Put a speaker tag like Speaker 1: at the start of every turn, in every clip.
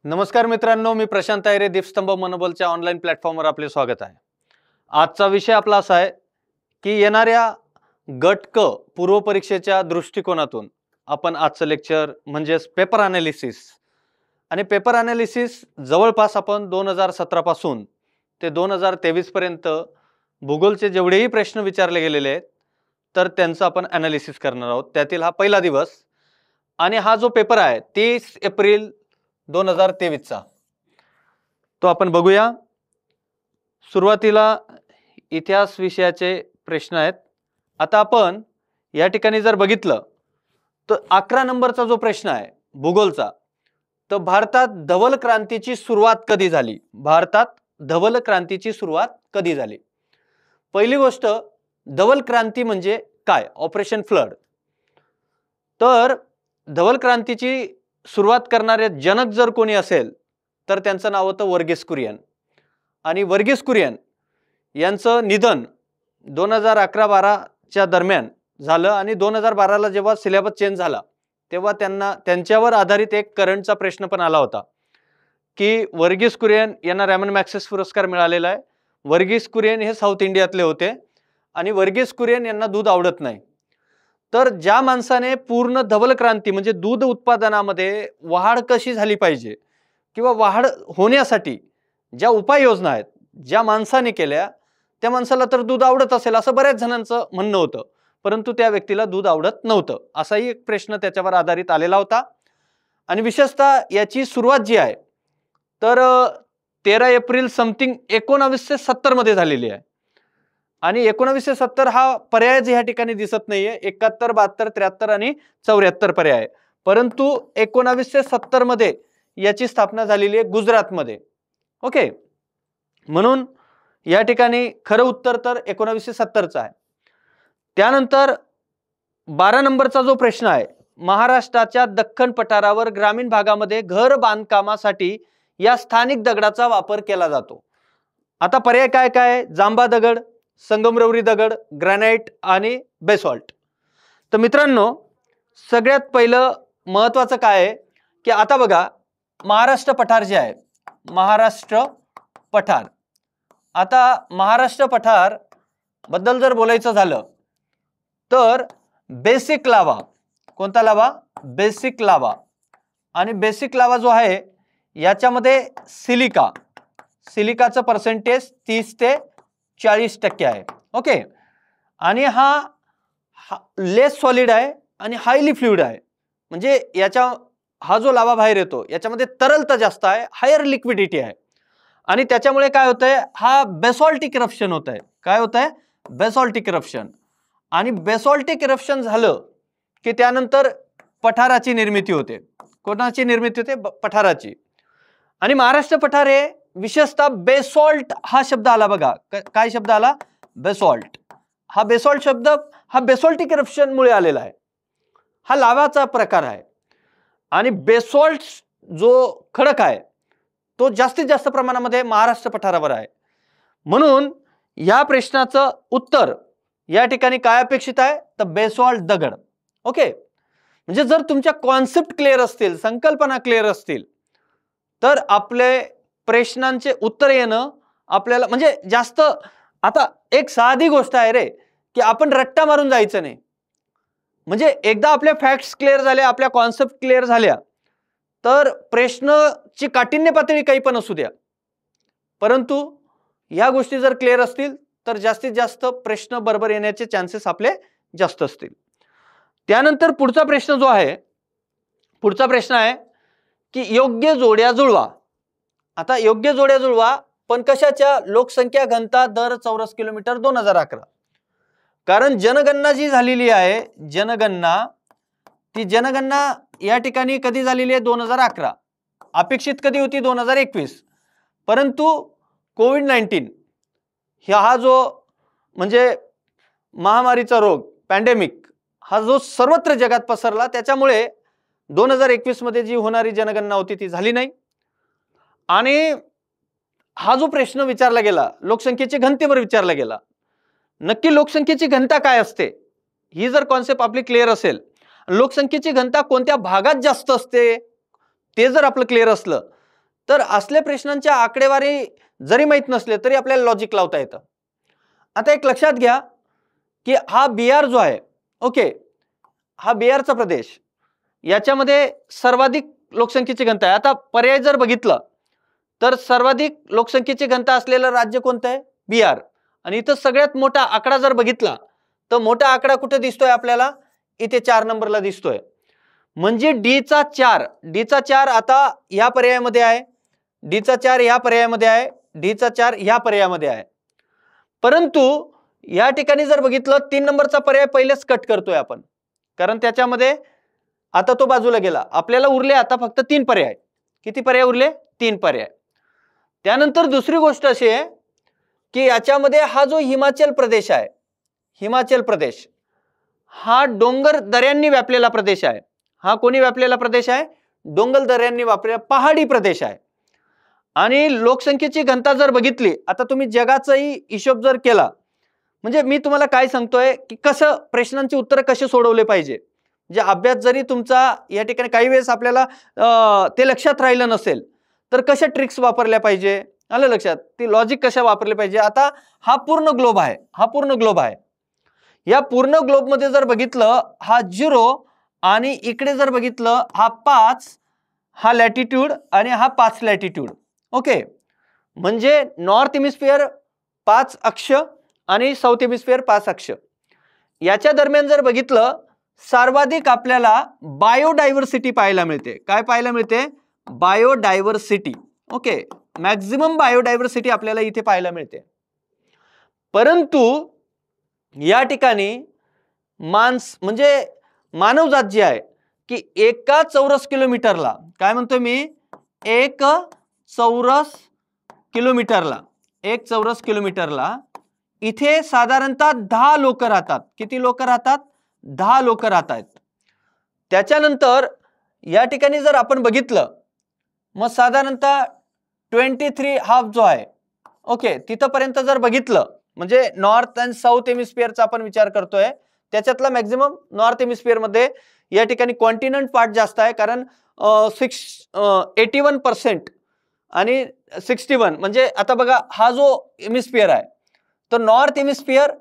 Speaker 1: नमस्कार मित्रांनो, मी प्रशांत आयरे, दीपस्तंभ मनोबलच्या ऑनलाईन प्लॅटफॉर्मवर आपले स्वागत आहे। आजचा विषय आपला असा आहे की येणाऱ्या गट क पूर्व परीक्षेच्या दृष्टिकोनातून आपण आजचं लेक्चर म्हणजेच पेपर ॲनालिसिस आणि पेपर ॲनालिसिस जवळपास आपण 2017 पासून ते 2023 पर्यंत भूगोलचे जेवढेही प्रश्न विचारले गेलेले आहेत तर त्यांचं आपण ॲनालिसिस करणार आहोत। त्यातील हा पहिला दिवस आणि हा जो पेपर आहे 30 एप्रिल 2023 चा तो आपण बघूया। सुरुवातीला इतिहास विषयाचे प्रश्न आहेत। आता आपण या ठिकाणी जर बघितलं तर 11 नंबरचा जो प्रश्न आहे भूगोलचा, तर भारतात धवल क्रांतीची सुरुवात कधी झाली? भारतात धवल क्रांतीची सुरुवात कधी झाली? पहिली गोष्ट, धवल क्रांती म्हणजे काय? Operation flood. तर धवल क्रांतीची सुरुवात करणारे जनक जर कोणी असेल तर त्यांचं नाव होतं वर्गीस कुरियन। आणि वर्गीस कुरियन यांचं निधन 2011-12 च्या दरम्यान झालं आणि 2012 ला जेव्हा सिलेबस चेंज झाला तेव्हा त्यांच्यावर आधारित एक करंटचा प्रश्न पण आला होता की वर्गीस कुरियन यांना रॅमन मॅग्सेसे पुरस्कार मिळालेला आहे। वर्गीस कुरियन हे साऊथ इंडियातले होते आणि वर्गीस कुरियन यांना दूध आवडत नाही। तर ज्या माणसाने पूर्ण धवल क्रांती म्हणजे दूध उत्पादनामध्ये वाढ कशी झाली पाहिजे किंवा वाढ होण्यासाठी ज्या उपाययोजना आहेत ज्या माणसाने केल्या त्या माणसाला तर दूध आवडत असेल असं बऱ्याच जणांचं म्हणणं होतं, परंतु त्या व्यक्तीला दूध आवडत नव्हतं असाही एक प्रश्न त्याच्यावर आधारित आलेला होता। आणि विशेषतः याची सुरुवात जी आहे तर 13 एप्रिल समथिंग 1970 मध्ये झालेली आहे। आणि 1970 हा पर्यायच या ठिकाणी दिसत नाहीये। 71, 72, 73 आणि 74 पर्याय आहे, परंतु 1970 मध्ये याची स्थापना झालेली आहे गुजरातमध्ये। ओके, म्हणून या ठिकाणी खरं उत्तर तर 1970 चं आहे। त्यानंतर 12 नंबरचा जो प्रश्न आहे, महाराष्ट्राच्या दख्खन पठारावर ग्रामीण भागामध्ये घर बांधकामासाठी या स्थानिक दगडाचा वापर केला जातो। आता पर्याय काय काय? जांबा दगड, संगमरवरी दगड, ग्रॅनाइट आणि बेसॉल्ट। तर मित्रांनो, सगळ्यात पहिलं महत्त्वाचं काय आहे की आता बघा महाराष्ट्र पठार जे आहे, महाराष्ट्र पठार, आता महाराष्ट्र पठार बद्दल जर बोलायचं झालं तर बेसिक लावा, कोणता लावा? बेसिक लावा। आणि बेसिक लावा जो आहे याच्यामध्ये सिलिकाचं पर्सेंटेज 30 ते 40% आहे। ओके, आणि हा लेस सॉलिड आहे आणि हायली फ्लुइड आहे, म्हणजे हा जो लावा बाहेर येतो याच्यामध्ये तरलता जास्त आहे, हायर लिक्विडिटी आहे। आणि त्याच्यामुळे काय होतंय? हा बेसॉल्टिक इरप्शन होत आहे। काय होत आहे? बेसॉल्टिक इरप्शन। आणि बेसॉल्टिक इरप्शन झालं की त्यानंतर पठाराची निर्मिती होते। कोणाची निर्मिती होते? पठाराची। आणि महाराष्ट्र पठार हे विशेषतः बेसॉल्ट हा शब्द आला बघा, काय शब्द आला? बेसॉल्ट। हा बेसॉल्ट शब्द हा बेसॉल्टिक इरप्शन मुळे आलेला आहे, हा लावाचा प्रकार आहे। आणि बेसॉल्ट जो खडक आहे तो जास्तीत जास्त प्रमाणामध्ये महाराष्ट्र पठारावर आहे। म्हणून या प्रश्नाचं उत्तर या ठिकाणी काय अपेक्षित आहे? तर बेसॉल्ट दगड। ओके, म्हणजे जर तुमच्या कॉन्सेप्ट क्लिअर असतील, संकल्पना क्लिअर असतील तर आपले प्रश्नांचे उत्तर येणं आपल्याला म्हणजे जास्त। आता एक साधी गोष्ट आहे रे की आपण रट्टा मारून जायचं नाही, म्हणजे एकदा आपले फॅक्ट्स क्लिअर झाले, आपल्या कॉन्सेप्ट क्लिअर झाल्या तर प्रश्नाची काठिण्य पातळी काही पण असू द्या, परंतु या गोष्टी जर क्लिअर असतील तर जास्तीत जास्त प्रश्न बरोबर येण्याचे चान्सेस आपले जास्त असतील। त्यानंतर पुढचा प्रश्न जो आहे, पुढचा प्रश्न आहे की योग्य जोड्या जुळवा। आता योग्य जोड्या जुळवा पण कशाच्या? लोकसंख्या घनता दर चौरस किलोमीटर 2011। कारण जनगणना जी झालेली आहे, जनगणना या ठिकाणी कधी झालेली आहे? 2011। अपेक्षित कधी होती? 2021। परंतु कोविड-19 हा जो म्हणजे महामारीचा रोग, पॅन्डेमिक, हा जो सर्वत्र जगात पसरला त्याच्यामुळे 2021 मध्ये जी होणारी जनगणना होती ती झाली नाही। आणि हा जो प्रश्न विचारला गेला लोकसंख्येची घनतेवर विचारला गेला, नक्की लोकसंख्येची घनता काय असते ही जर कॉन्सेप्ट आपली क्लिअर असेल, लोकसंख्येची घनता कोणत्या भागात जास्त असते ते जर आपलं क्लिअर असलं तर असल्या प्रश्नांच्या आकडेवारी जरी माहित नसले तरी आपल्याला लॉजिक लावता येतं. आता एक लक्षात घ्या की हा बिहार जो आहे, ओके, हा बिहारचा प्रदेश, याच्यामध्ये सर्वाधिक लोकसंख्येची घनता आहे. आता पर्याय जर बघितलं तर सर्वाधिक लोकसंख्येची घनता असलेलं राज्य कोणतं आहे? बिहार. आणि इथं सगळ्यात मोठा आकडा जर बघितला तर मोठा आकडा कुठे दिसतोय आपल्याला? इथे 4 नंबरला दिसतोय. म्हणजे डीचा 4 आता या पर्यायामध्ये आहे, डीचा 4 या पर्यायामध्ये आहे, डीचा 4 या पर्यायामध्ये आहे. परंतु या ठिकाणी जर बघितलं 3 नंबरचा पर्याय पहिलेच कट करतोय आपण, कारण त्याच्यामध्ये आता तो बाजूला गेला. आपल्याला उरले आता फक्त 3 पर्याय. किती पर्याय उरले? 3 पर्याय. त्यानंतर दुसरी गोष्ट अशी आहे की याच्यामध्ये हा जो हिमाचल प्रदेश आहे, हिमाचल प्रदेश हा डोंगर दऱ्यांनी व्यापलेला प्रदेश आहे. हा कोणी व्यापलेला प्रदेश आहे? डोंगर दऱ्यांनी व्यापलेला पहाडी प्रदेश आहे. आणि लोकसंख्येची घनता जर बघितली, आता तुम्ही जगाचाही हिशोब जर केला, म्हणजे मी तुम्हाला काय सांगतोय की कसं प्रश्नांची उत्तर कसे सोडवले पाहिजे. जे अभ्यास जरी तुमचा या ठिकाणी काही वेळेस आपल्याला ते लक्षात राहिलं नसेल तर कशा ट्रिक्स वापरल्या पाहिजे, आलं लक्षात, ती लॉजिक कशा वापरले पाहिजे. आता हा पूर्ण ग्लोब आहे, हा पूर्ण ग्लोब आहे. या पूर्ण ग्लोब मध्ये जर बघितलं हा 0 आणि इकडे जर बघितलं हा 5, हा लॅटिट्यूड आणि हा 5 लॅटिट्यूड. ओके, म्हणजे नॉर्थ हेमिस्फिअर 5 अक्ष आणि साऊथ हेमिस्फिअर 5 अक्ष. याच्या दरम्यान जर बघितलं सर्वाधिक आपल्याला बायोडायव्हर्सिटी पाहायला मिळते. काय पाहायला मिळते? बायोडायव्हर्सिटी. ओके, मॅक्झिमम बायोडायव्हर्सिटी आपल्याला इथे पाहायला मिळते. परंतु या ठिकाणी म्हणजे मानवजात जी आहे की एका चौरस किलोमीटरला, काय म्हणतोय मी, एक चौरस किलोमीटरला इथे साधारणतः 10 लोक राहतात. किती लोक राहतात? 10 लोक राहतात. त्याच्यानंतर या ठिकाणी जर आपण बघितलं मग साधारणतः 23 हाफ जो आहे, ओके, तिथपर्यंत जर बघितलं म्हणजे नॉर्थ अँड साऊथ हेमिस्फिअरचा आपण विचार करतोय, त्याच्यातला मॅक्झिमम नॉर्थ हेमिस्फिअर मध्ये या ठिकाणी कॉन्टिनेंट पार्ट जास्त आहे, कारण 81% आणि 61, म्हणजे आता बघा हा जो हेमिस्फिअर आहे तो नॉर्थ हेमिस्फिअर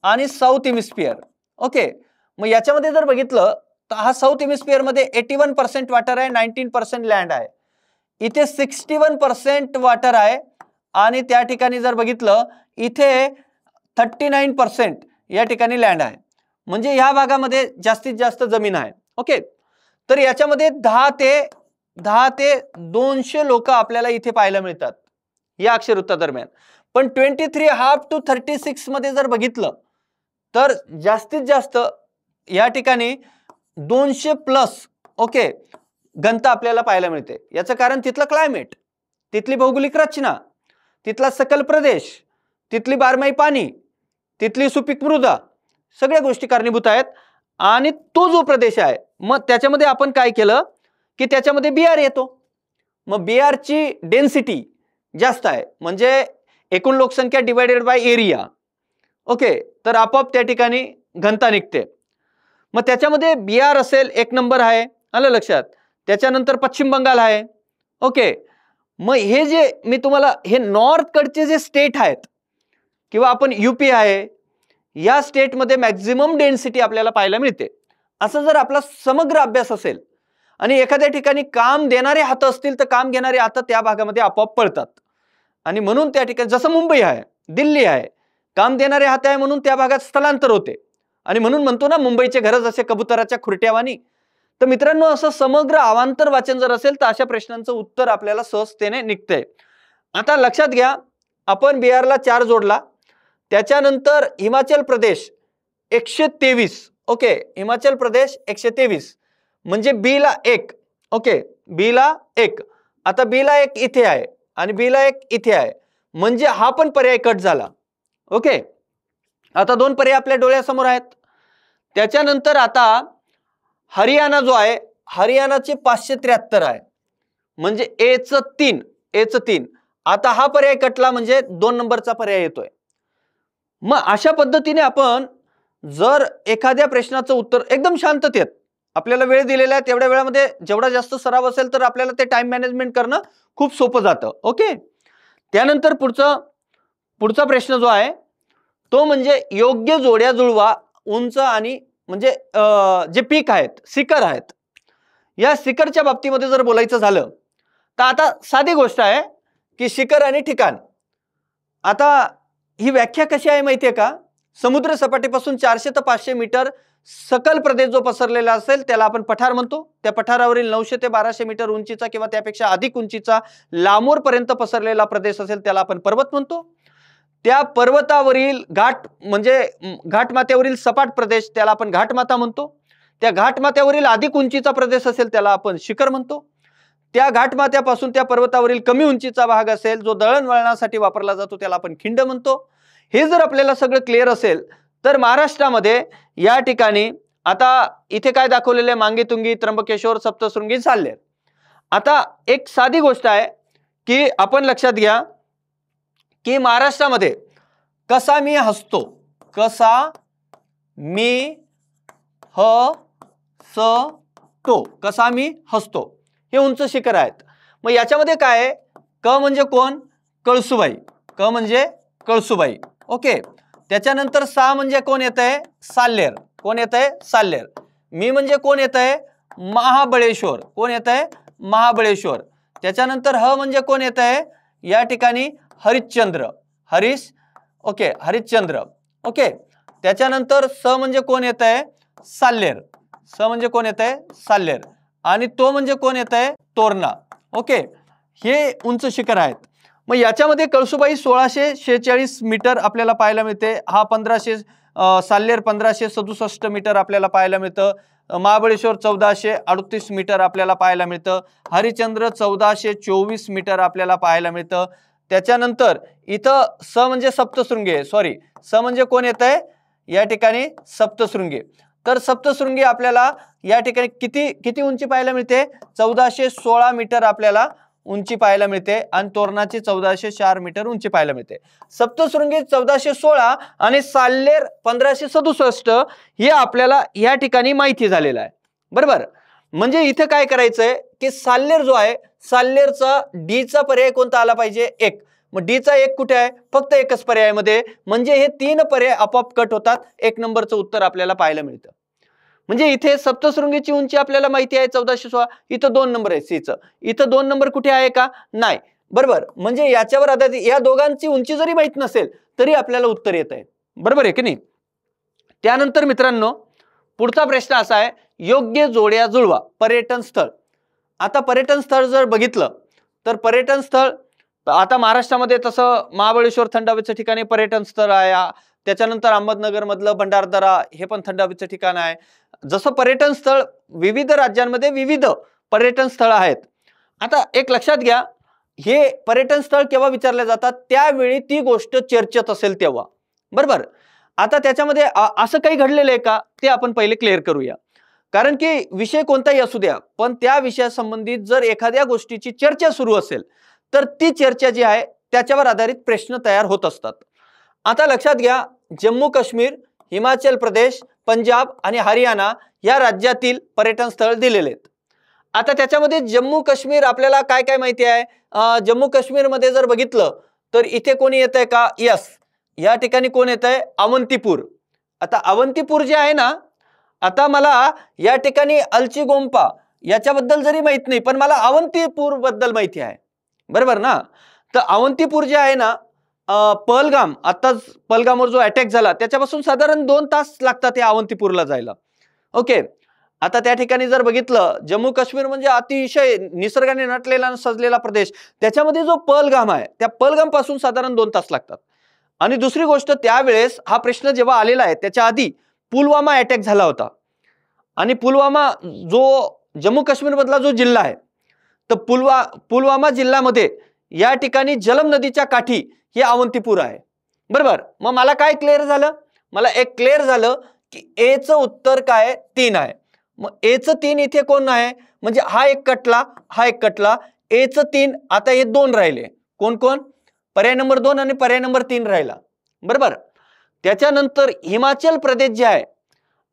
Speaker 1: आणि साऊथ हेमिस्फिअर. ओके, मग याच्यामध्ये जर बघितलं तर हा साऊथ हेमिस्फिअर मध्ये 81% वॉटर आहे, 19% लँड आहे. इथे 61% वॉटर आहे आणि त्या ठिकाणी जर बघितलं इथे 39% या ठिकाणी लँड आहे. म्हणजे या भागामध्ये जास्तीत जास्त जमीन आहे. ओके, तर याच्यामध्ये 10 ते 200 लोक आपल्याला इथे पाहायला मिळतात या अक्षरवृत्ता दरम्यान. पण 23 हाफ टू 36 मध्ये जर बघितलं तर जास्तीत जास्त या ठिकाणी 200 प्लस, ओके, घनता आपल्याला पाहायला मिळते. याचं कारण तिथलं क्लायमेट, तिथली भौगोलिक रचना, तिथला सकल प्रदेश, तिथली बारमाही पाणी, तिथली सुपीक मृदा, सगळ्या गोष्टी कारणीभूत आहेत. आणि तो जो प्रदेश आहे मग त्याच्यामध्ये आपण काय केलं की त्याच्यामध्ये बिहार येतो. मग बिहारची डेन्सिटी जास्त आहे, म्हणजे एकूण लोकसंख्या डिवायडेड बाय एरिया. ओके, तर आपोआप त्या ठिकाणी घनता निघते. मग त्याच्यामध्ये बिहार असेल 1 नंबर आहे, आलं लक्षात. त्याच्यानंतर पश्चिम बंगाल आहे. ओके, मग हे जे मी तुम्हाला हे नॉर्थ कडचे जे स्टेट आहेत किंवा आपण यूपी आहे, या स्टेटमध्ये मॅक्झिमम डेन्सिटी आपल्याला पाहायला मिळते. असं जर आपला समग्र अभ्यास असेल आणि एखाद्या ठिकाणी काम देणारे हात असतील तर काम घेणारे हात त्या भागामध्ये आपोआप पळतात. आणि म्हणून त्या ठिकाणी जसं मुंबई आहे, दिल्ली आहे, काम देणारे हात आहे म्हणून त्या भागात स्थलांतर होते. आणि म्हणून म्हणतो ना मुंबईचे घर जसे कबुतराच्या खुरट्यावानी. तर मित्रांनो, असं समग्र अवांतर वाचन जर असेल तर अशा प्रश्नांचं उत्तर आपल्याला सहजतेने निघतंय. आता लक्षात घ्या, आपण बिहारला 4 जोडला, त्याच्यानंतर हिमाचल प्रदेश 123. ओके, हिमाचल प्रदेश 123 म्हणजे बी ला 1. ओके, बी ला 1. आता बी ला 1 इथे आहे आणि बी ला 1 इथे आहे, म्हणजे हा पण पर्याय कट झाला. ओके, आता 2 पर्याय आपल्या डोळ्यासमोर आहेत. त्याच्यानंतर आता हरियाणा जो आहे, हरियाणाचे 573 आहे, म्हणजे एच 3. आता हा पर्याय कटला म्हणजे 2 नंबरचा पर्याय येतोय. मग अशा पद्धतीने आपण जर एखाद्या प्रश्नाचं उत्तर एकदम शांततेत, आपल्याला वेळ दिलेला आहे, तेवढ्या वेळामध्ये जेवढा जास्त सराव असेल तर आपल्याला ते टाइम मॅनेजमेंट करणं खूप सोपं जातं. ओके. त्यानंतर पुढचा प्रश्न जो आहे तो म्हणजे योग्य जोड्या जुळवा उंच आणि म्हणजे जे पीक आहेत, शिखर आहेत, या शिखरच्या बाबतीमध्ये जर बोलायचं झालं तर आता साधी गोष्ट आहे की शिखर आणि ठिकाण. आता ही व्याख्या कशी आहे माहितीये का? समुद्र सपाटीपासून 400 ते 500 मीटर सकल प्रदेश जो पसरलेला असेल त्याला आपण पठार म्हणतो. त्या पठारावरील 900 ते 1200 मीटर उंचीचा किंवा त्यापेक्षा अधिक उंचीचा लांबूरपर्यंत पसरलेला प्रदेश असेल त्याला आपण पर्वत म्हणतो. त्या पर्वतावरील घाट म्हणजे घाटमाथ्यावरील सपाट प्रदेश त्याला आपण घाटमाथा म्हणतो. त्या घाटमाथ्यावरील अधिक उंचीचा प्रदेश असेल त्याला आपण शिखर म्हणतो. त्या घाटमाथ्यापासून त्या पर्वतावरील कमी उंचीचा भाग असेल जो दळणवळणासाठी वापरला जातो त्याला आपण खिंड म्हणतो. हे जर आपल्याला सगळं क्लिअर असेल तर महाराष्ट्रामध्ये या ठिकाणी आता इथे काय दाखवलेलं आहे? मांगीतुंगी, त्र्यंबकेश्वर, सप्तशृंगी, साल्हेर. आता एक साधी गोष्ट आहे की आपण लक्षात घ्या की महाराष्ट्रामध्ये कसा मी हसतो, कसा मी हसतो, कसा मी हसतो, हे उंच शिखर आहेत. मग याच्यामध्ये काय आहे? क म्हणजे कोण? कळसुबाई. क म्हणजे कळसुबाई. ओके. त्याच्यानंतर सा म्हणजे कोण येत आहे? साल्हेर. कोण येत आहे? साल्हेर. मी म्हणजे कोण येत आहे? महाबळेश्वर. कोण येत आहे? महाबळेश्वर. त्याच्यानंतर ह म्हणजे कोण येत आहे? या ठिकाणी हरिश्चंद्र. ओके, हरिश्चंद्र. ओके. त्याच्यानंतर स म्हणजे कोण येत आहे? साल्हेर. स म्हणजे कोण येत आहे? साल्हेर. आणि तो म्हणजे कोण येत आहे? तोरणा. ओके. हे उंच शिखर आहेत. मग याच्यामध्ये कळसुबाई 1646 मीटर आपल्याला पाहायला मिळते. हा 1500 साल्हेर 1567 मीटर आपल्याला पाहायला मिळतं. महाबळेश्वर 1438 मीटर आपल्याला पाहायला मिळतं. हरिश्चंद्र 1424 मीटर आपल्याला पाहायला मिळतं. त्याच्यानंतर इथं स म्हणजे सप्तशृंगी, सॉरी, स म्हणजे कोण येत आहे? या ठिकाणी सप्तशृंगी. तर सप्तशृंगी आपल्याला या ठिकाणी किती उंची पाहायला मिळते? 1416 मीटर आपल्याला उंची पाहायला मिळते आणि तोरणाची 1404 मीटर उंची पाहायला मिळते. सप्तशृंगी 1416 आणि साल्हेर 1567 हे आपल्याला या ठिकाणी माहिती झालेलं आहे. बरोबर. म्हणजे इथे काय करायचंय की साल्हेर जो आहे, साल्हेरचा डी चा पर्याय कोणता आला पाहिजे? 1. मग डी चा 1 कुठे आहे? फक्त एकच पर्यायामध्ये. म्हणजे हे 3 पर्याय आपोआप कट होतात. 1 नंबरचं उत्तर आपल्याला पाहायला मिळतं. म्हणजे इथे सप्तशृंगीची उंची आपल्याला माहिती आहे 1416. इथं 2 नंबर आहे सीचं. इथं 2 नंबर कुठे आहे का? नाही. बरोबर. म्हणजे याच्यावर आधारित या दोघांची उंची जरी माहित नसेल तरी आपल्याला उत्तर येत आहे. बरोबर आहे की नाही? त्यानंतर मित्रांनो पुढचा प्रश्न असा आहे, योग्य जोड्या जुळवा. पर्यटन स्थळ. आता पर्यटन स्थळ जर बघितलं तर पर्यटन स्थळ आता महाराष्ट्रामध्ये तसं महाबळेश्वर थंड हवेचं ठिकाणी पर्यटन स्थळ आहे. त्याच्यानंतर अहमदनगर मधलं भंडारदरा हे पण थंड हवेचं ठिकाण आहे. जसं पर्यटन स्थळ विविध राज्यांमध्ये विविध पर्यटन स्थळ आहेत. आता एक लक्षात घ्या, हे पर्यटन स्थळ केव्हा विचारले जातात? त्यावेळी ती गोष्ट चर्चेत असेल तेव्हा. बरोबर. आता त्याच्यामध्ये असं काही घडलेलं आहे का ते आपण पहिले क्लिअर करूया. कारण की विषय कोणताही असू द्या पण त्या विषयासंबंधित जर एखाद्या गोष्टीची चर्चा सुरू असेल तर ती चर्चा जी आहे त्याच्यावर आधारित प्रश्न तयार होत असतात. आता लक्षात घ्या, जम्मू काश्मीर, हिमाचल प्रदेश, पंजाब आणि हरियाणा या राज्यातील पर्यटन स्थळ दिलेले आहेत. आता त्याच्यामध्ये जम्मू काश्मीर आपल्याला काय काय माहिती आहे? जम्मू काश्मीर मध्ये जर बघितलं तर इथे कोणी येत आहे का? यस, या ठिकाणी कोण येत आहे? अवंतीपूर. आता अवंतीपूर जे आहे ना, आता मला या ठिकाणी अलची-गोंपा याच्याबद्दल जरी माहित नाही पण मला अवंतीपूर बद्दल माहिती आहे. बरोबर ना? तर अवंतीपूर जे आहे ना, पहलगाम, आताच पहलगामवर जो अटॅक झाला त्याच्यापासून साधारण 2 तास लागतात या अवंतीपूरला जायला. ओके. आता त्या ठिकाणी जर बघितलं, जम्मू काश्मीर म्हणजे अतिशय निसर्गाने नटलेला आणि सजलेला प्रदेश. त्याच्यामध्ये जो पहलगाम आहे त्या पहलगाम पासून साधारण 2 तास लागतात. आणि दुसरी गोष्ट, त्यावेळेस हा प्रश्न जेव्हा आलेला आहे त्याच्या आधी पुलवामा अटॅक झाला होता. आणि पुलवामा जो जम्मू काश्मीर मधला जो जिल्हा आहे तर पुलवामा जिल्ह्यामध्ये या ठिकाणी झेलम नदीच्या काठी हे अवंतीपूर आहे. बरोबर. मग मला काय क्लिअर झालं? मला एक क्लिअर झालं की ए चं उत्तर काय? 3 आहे. मग ए चं 3 इथे कोण आहे? म्हणजे हा एक कटला, हा एक कटला. ए चं 3. आता हे 2 राहिले. कोण कोण? पर्याय नंबर 2 आणि पर्याय नंबर 3 राहिला. बरोबर. त्याच्यानंतर हिमाचल प्रदेश जे आहे,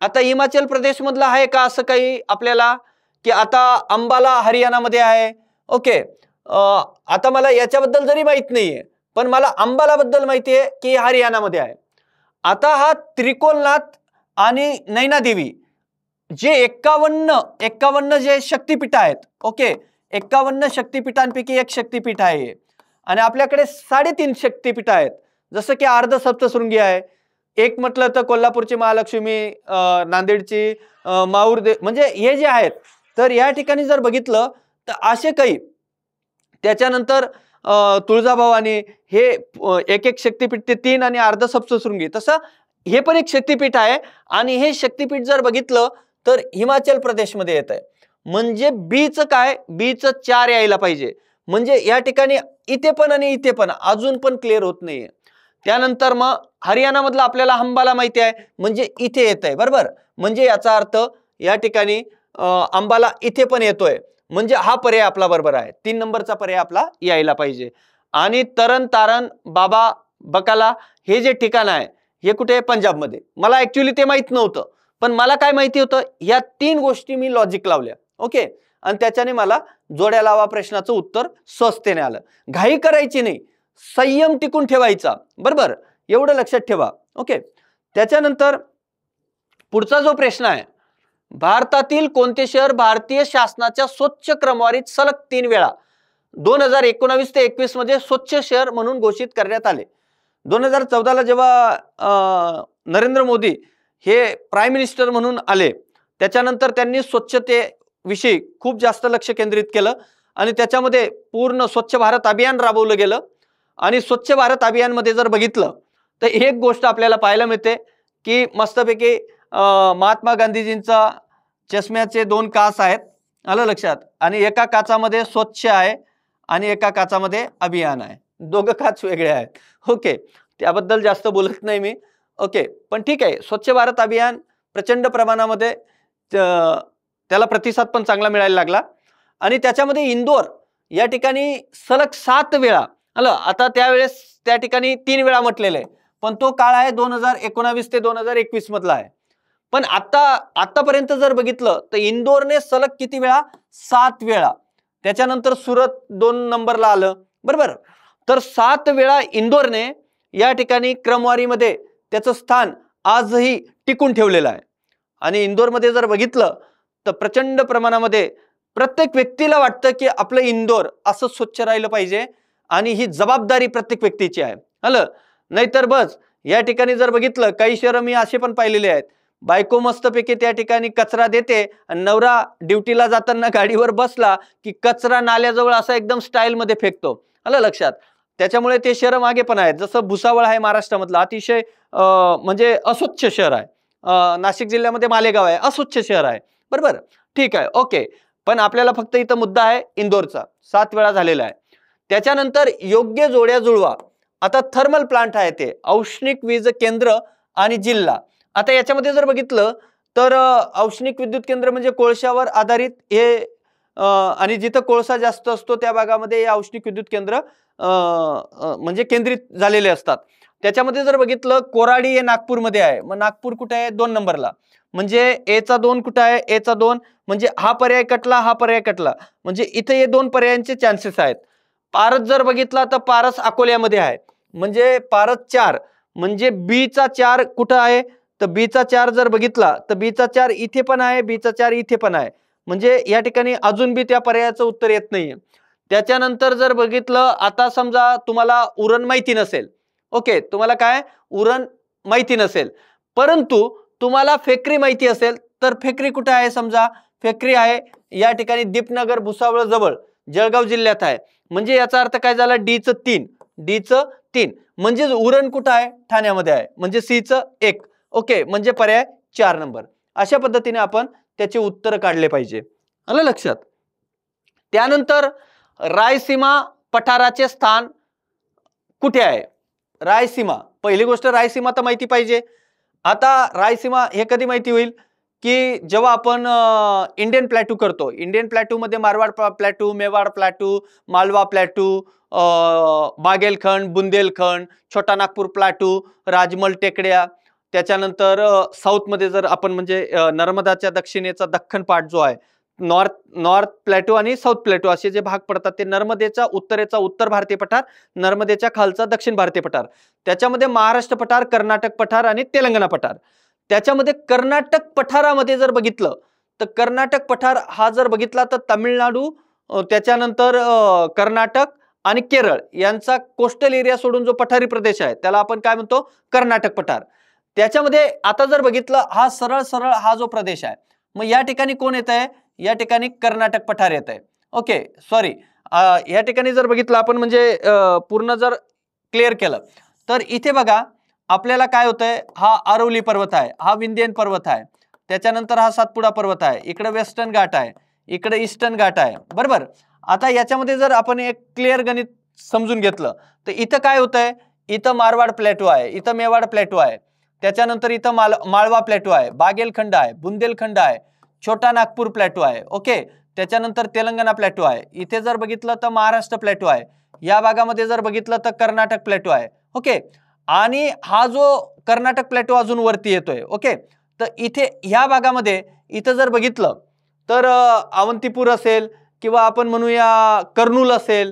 Speaker 1: आता हिमाचल प्रदेश मधला आहे का असं काही आपल्याला, की आता अंबाला हरियाणामध्ये आहे. ओके, आता मला याच्याबद्दल जरी माहित नाहीये, पण मला अंबाला बद्दल माहिती आहे की हरियाणामध्ये आहे. आता हा त्रिकोलनाथ आणि नैनादेवी जे 51 जे शक्तिपीठ आहेत. ओके, 51 शक्तिपीठांपैकी एक शक्तिपीठ आहे. आणि आपल्याकडे 3.5 शक्तिपीठ आहेत, जसं की अर्ध सप्तशृंगी आहे. एक म्हटलं तर कोल्हापूरची महालक्ष्मी, नांदेडची माऊरदेव, म्हणजे हे जे आहेत. तर या ठिकाणी जर बघितलं तर असे काही, त्याच्यानंतर तुळजाभवानी, हे एक शक्तिपीठ, ते 3 आणि अर्ध सप्तशृंगी, तसं हे पण एक शक्तिपीठ आहे. आणि हे शक्तिपीठ जर बघितलं तर हिमाचल प्रदेशमध्ये येत आहे. म्हणजे बीचं काय, बीचं 4 यायला पाहिजे. म्हणजे या ठिकाणी इथे पण आणि इथे पण अजून पण क्लिअर होत नाहीये. त्यानंतर मग हरियाणा मधला आपल्याला अंबाला माहिती आहे, म्हणजे इथे येत आहे, बरोबर. म्हणजे याचा अर्थ या ठिकाणी अंबाला इथे पण येतोय, म्हणजे हा पर्याय आपला बरोबर आहे. 3 नंबरचा पर्याय आपला यायला पाहिजे. आणि तरण तारण बाबा बकाला हे जे ठिकाण आहे, हे कुठे आहे, पंजाबमध्ये. मला ऍक्च्युली ते माहित नव्हतं, पण मला काय माहिती होतं, या 3 गोष्टी मी लॉजिक लावल्या. ओके, आणि त्याच्याने मला जोड्या लावा प्रश्नाचं उत्तर स्वस्तेने आलं. घाई करायची नाही, संयम टिकून ठेवायचा, बरोबर, एवढं लक्षात ठेवा. ओके, त्याच्यानंतर पुढचा जो प्रश्न आहे, भारतातील कोणते शहर भारतीय शासनाच्या स्वच्छ क्रमवारीत सलग 3 वेळा 2019 ते 21 मध्ये स्वच्छ शहर म्हणून घोषित करण्यात आले. 2014ला जेव्हा नरेंद्र मोदी हे प्राईम मिनिस्टर म्हणून आले, त्याच्यानंतर त्यांनी स्वच्छतेविषयी खूप जास्त लक्ष केंद्रित केलं आणि त्याच्यामध्ये पूर्ण स्वच्छ भारत अभियान राबवलं गेलं. आणि स्वच्छ भारत अभियान मध्ये जर बघितलं तर एक गोष्ट आपल्याला पाहायला मिळते की मस्तपैकी महात्मा गांधीजींचा चष्म्याचे 2 काच आहेत, आलं लक्षात, आणि एका काचामध्ये स्वच्छ आहे आणि एका काचामध्ये अभियान आहे, दोघं काच वेगळे आहेत. ओके, त्याबद्दल जास्त बोलत नाही मी. ओके, पण ठीक आहे, स्वच्छ भारत अभियान प्रचंड प्रमाणामध्ये त्याला प्रतिसाद पण चांगला मिळायला लागला. आणि त्याच्यामध्ये इंदोर या ठिकाणी सलग 7 वेळा आलं. आता त्यावेळेस त्या ठिकाणी 3 वेळा म्हटलेलं आहे, पण तो काळ आहे 2019 ते 2021 मधला आहे. पण आतापर्यंत जर बघितलं तर इंदोरने सलग किती वेळा, 7 वेळा. त्याच्यानंतर सुरत 2 नंबरला आलं, बरोबर. तर 7 वेळा इंदोरने या ठिकाणी क्रमवारीमध्ये त्याचं स्थान आजही टिकून ठेवलेलं आहे. आणि इंदोरमध्ये जर बघितलं तर प्रचंड प्रमाणामध्ये प्रत्येक व्यक्तीला वाटतं की आपलं इंदोर असं स्वच्छ राहिलं पाहिजे आणि ही जबाबदारी प्रत्येक व्यक्तीची आहे, आलं. नाहीतर बस या ठिकाणी जर बघितलं, काही शहरं मी असे पण पाहिलेले आहेत, बायको मस्तपैकी त्या ठिकाणी कचरा देते आणि नवरा ड्युटीला जाताना गाडीवर बसला की कचरा नाल्याजवळ असा एकदम स्टाईल मध्ये फेकतो, आलं लक्षात. त्याच्यामुळे ते शहरं मागे पण आहेत. जसं भुसावळ आहे महाराष्ट्रामधलं, अतिशय म्हणजे अस्वच्छ शहर आहे. नाशिक जिल्ह्यामध्ये मालेगाव आहे, अस्वच्छ शहर आहे, बरोबर. ठीक आहे, ओके. पण आपल्याला फक्त इथं मुद्दा आहे इंदोरचा, 7 वेळा झालेला आहे. त्याच्यानंतर योग्य जोड्या जुळवा. आता थर्मल प्लांट आहे ते औष्णिक वीज केंद्र आणि जिल्हा. आता याच्यामध्ये जर बघितलं तर औष्णिक विद्युत केंद्र म्हणजे कोळशावर आधारित हे, आणि जिथं कोळसा जास्त असतो त्या भागामध्ये हे औष्णिक विद्युत केंद्र म्हणजे केंद्रित झालेले असतात. त्याच्यामध्ये जर बघितलं कोराडी हे नागपूरमध्ये आहे. मग नागपूर कुठे आहे, 2 नंबरला. म्हणजे एचा 2 कुठे आहे, एचा 2, म्हणजे हा पर्याय कटला, हा पर्याय कटला, म्हणजे इथे हे 2 पर्यायांचे चान्सेस आहेत. पारस जर बघितला तर पारस अकोल्यामध्ये आहे, म्हणजे पारस 4, म्हणजे बीचा 4 कुठं आहे, तर बीचा 4 जर बघितला तर बीचा 4 इथे पण आहे, बीचा 4 इथे पण आहे, म्हणजे या ठिकाणी अजून बी त्या पर्यायाचं उत्तर येत नाहीये. त्याच्यानंतर जर बघितलं, आता समजा तुम्हाला उरण माहिती नसेल, ओके, तुम्हाला काय उरण माहिती नसेल, परंतु तुम्हाला फेकरी माहिती असेल, तर फेकरी कुठे आहे, समजा फेकरी आहे या ठिकाणी दीपनगर भुसावळ जवळ जळगाव जिल्ह्यात आहे. म्हणजे याचा अर्थ काय झाला, डीचं 3, म्हणजे उरण कुठं आहे, ठाण्यामध्ये आहे, म्हणजे सीचं 1. ओके, म्हणजे पर्याय 4 नंबर. अशा पद्धतीने आपण त्याचे उत्तर काढले पाहिजे, आलं लक्षात. त्यानंतर रायसीमा पठाराचे स्थान कुठे आहे, रायसीमा. पहिली गोष्ट रायसीमा तर माहिती पाहिजे. आता रायसीमा हे कधी माहिती होईल की जेव्हा आपण इंडियन प्लॅटू करतो. इंडियन प्लॅटू मध्ये Marwar plateau, Mewar plateau, Malwa plateau, बागेलखंड, Bundelkhand, छोटा नागपूर प्लॅटू, राजमल टेकड्या, त्याच्यानंतर साऊथमध्ये जर आपण म्हणजे नर्मदाच्या दक्षिणेचा दख्खन पाट जो आहे, नॉर्थ प्लॅटो आणि साऊथ प्लॅटो असे जे भाग पडतात, ते नर्मदेचा उत्तरेचा उत्तर भारतीय पठार, नर्मदेच्या खालचा दक्षिण भारतीय पठार, त्याच्यामध्ये महाराष्ट्र पठार, कर्नाटक पठार आणि तेलंगणा पठार. त्याच्यामध्ये कर्नाटक पठारामध्ये जर बघितलं तर कर्नाटक पठार हा जर बघितला तर तामिळनाडू, त्याच्यानंतर कर्नाटक आणि केरळ यांचा कोस्टल एरिया सोडून जो पठारी प्रदेश आहे त्याला आपण काय म्हणतो, कर्नाटक पठार. त्याच्यामध्ये आता जर बघितलं हा सरळ सरळ हा जो प्रदेश आहे, मग या ठिकाणी कोण येत आहे, या ठिकाणी कर्नाटक पठार येत आहे. ओके, सॉरी, या ठिकाणी जर बघितलं आपण म्हणजे पूर्ण जर क्लिअर केलं तर इथे बघा आपल्याला काय होतंय, हा आरवली पर्वत आहे, हा विंध्यन पर्वत आहे, त्याच्यानंतर हा सातपुडा पर्वत आहे, इकडे वेस्टर्न घाट आहे, इकडे ईस्टर्न घाट आहे, बरोबर. आता याच्यामध्ये जर आपण एक क्लिअर गणित समजून घेतलं तर इथं काय होतंय, इथं मारवाड प्लॅटो आहे, इथं मेवाड प्लॅटो आहे, त्याच्यानंतर इथं माळवा प्लॅटो आहे, बागेलखंड आहे, बुंदेलखंड आहे, छोटा नागपूर प्लॅटो आहे. ओके, त्याच्यानंतर तेलंगणा प्लॅटो आहे, इथे जर बघितलं तर महाराष्ट्र प्लॅटो आहे, या भागामध्ये जर बघितलं तर कर्नाटक प्लॅटो आहे. ओके, आणि हा जो कर्नाटक प्लॅटो अजून वरती येतोय. ओके, तर इथे ह्या भागामध्ये इथं जर बघितलं तर अवंतीपूर असेल किंवा आपण म्हणूया कर्नूल असेल,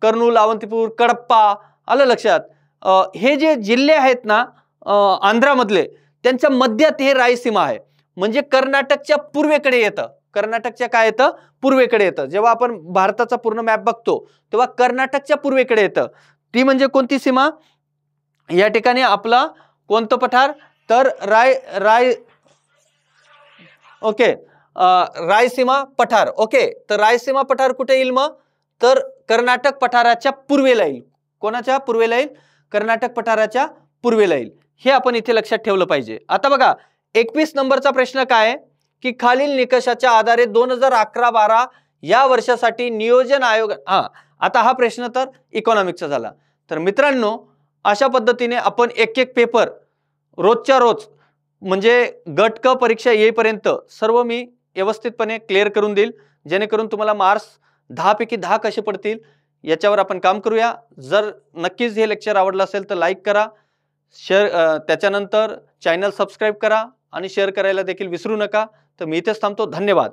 Speaker 1: कर्नूल, अवंतीपूर, कडप्पा, आलं लक्षात. हे जे जिल्हे आहेत ना आंध्रामधले, त्यांच्या मध्यात हे रायसीमा आहे, म्हणजे कर्नाटकच्या पूर्वेकडे येतं. कर्नाटकच्या काय येतं, पूर्वेकडे येतं. जेव्हा आपण भारताचा पूर्ण मॅप बघतो तेव्हा कर्नाटकच्या पूर्वेकडे येतं. ती म्हणजे कोणती सीमा, या ठिकाणी आपला कोणतं पठार, तर ओके, रायसीमा पठार. ओके, तर रायसीमा पठार कुठे येईल मग, तर कर्नाटक पठाराच्या पूर्वेला येईल. कोणाच्या पूर्वेला येईल, कर्नाटक पठाराच्या पूर्वेला येईल. हे आपण इथे लक्षात ठेवलं पाहिजे. आता बघा 21 नंबरचा प्रश्न काय आहे की खालील निकषाच्या आधारे 2011-12 या वर्षासाठी नियोजन आयोग. आता हा प्रश्न तर इकॉनॉमिक्सचा झाला. तर मित्रांनो, अशा पद्धतीने आपण एक एक पेपर रोजच्या रोज म्हणजे गट क परीक्षा येईपर्यंत सर्व मी व्यवस्थितपणे क्लिअर करून देईल, जेणेकरून तुम्हाला मार्क्स 10 पैकी 10 कसे पडतील याच्यावर आपण काम करूया. जर नक्कीच हे लेक्चर आवडलं असेल तर लाईक करा, शेअर, त्याच्यानंतर चॅनल सबस्क्राईब करा आणि शेअर करायला देखील विसरू नका. तर मी इथेच थांबतो. धन्यवाद.